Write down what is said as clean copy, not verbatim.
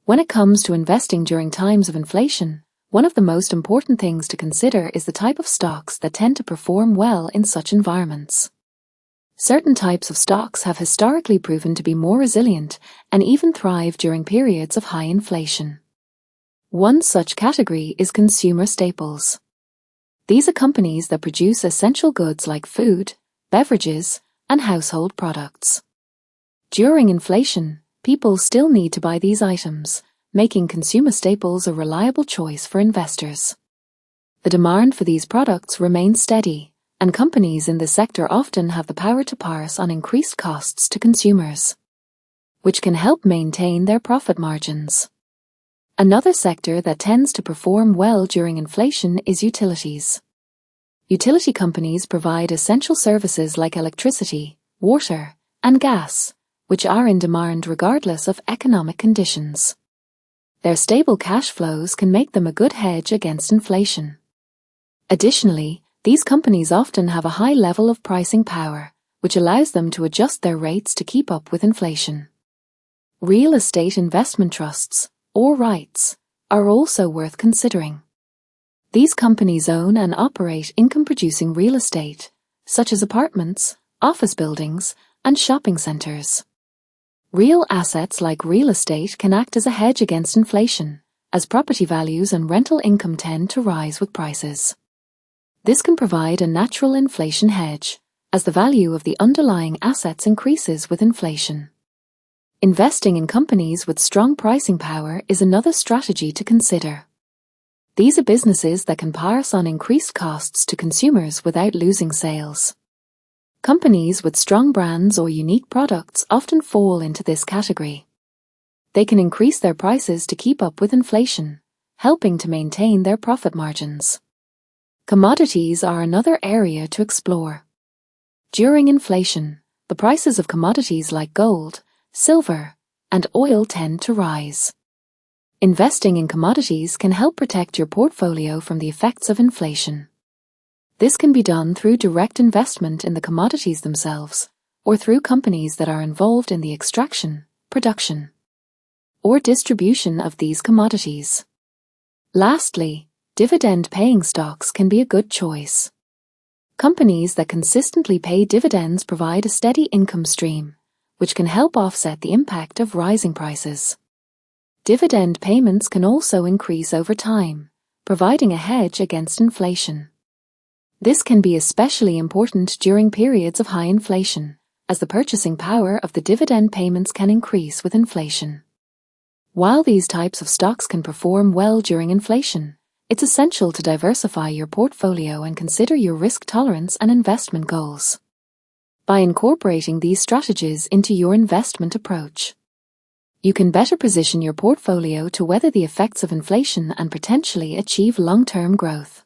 When it comes to investing during times of inflation, one of the most important things to consider is the type of stocks that tend to perform well in such environments. Certain types of stocks have historically proven to be more resilient and even thrive during periods of high inflation. One such category is consumer staples. These are companies that produce essential goods like food, beverages, and household products. During inflation, people still need to buy these items, making consumer staples a reliable choice for investors. The demand for these products remains steady, and companies in this sector often have the power to pass on increased costs to consumers, which can help maintain their profit margins. Another sector that tends to perform well during inflation is utilities. Utility companies provide essential services like electricity, water, and gas, which are in demand regardless of economic conditions. Their stable cash flows can make them a good hedge against inflation. Additionally, these companies often have a high level of pricing power, which allows them to adjust their rates to keep up with inflation. Real estate investment trusts, or REITs, are also worth considering. These companies own and operate income-producing real estate, such as apartments, office buildings, and shopping centers. Real assets like real estate can act as a hedge against inflation, as property values and rental income tend to rise with prices. This can provide a natural inflation hedge, as the value of the underlying assets increases with inflation. Investing in companies with strong pricing power is another strategy to consider. These are businesses that can pass on increased costs to consumers without losing sales. Companies with strong brands or unique products often fall into this category. They can increase their prices to keep up with inflation, helping to maintain their profit margins. Commodities are another area to explore. During inflation, the prices of commodities like gold, silver, and oil tend to rise. Investing in commodities can help protect your portfolio from the effects of inflation. This can be done through direct investment in the commodities themselves, or through companies that are involved in the extraction, production, or distribution of these commodities. Lastly, dividend-paying stocks can be a good choice. Companies that consistently pay dividends provide a steady income stream, which can help offset the impact of rising prices. Dividend payments can also increase over time, providing a hedge against inflation. This can be especially important during periods of high inflation, as the purchasing power of the dividend payments can increase with inflation. While these types of stocks can perform well during inflation, it's essential to diversify your portfolio and consider your risk tolerance and investment goals. By incorporating these strategies into your investment approach, you can better position your portfolio to weather the effects of inflation and potentially achieve long-term growth.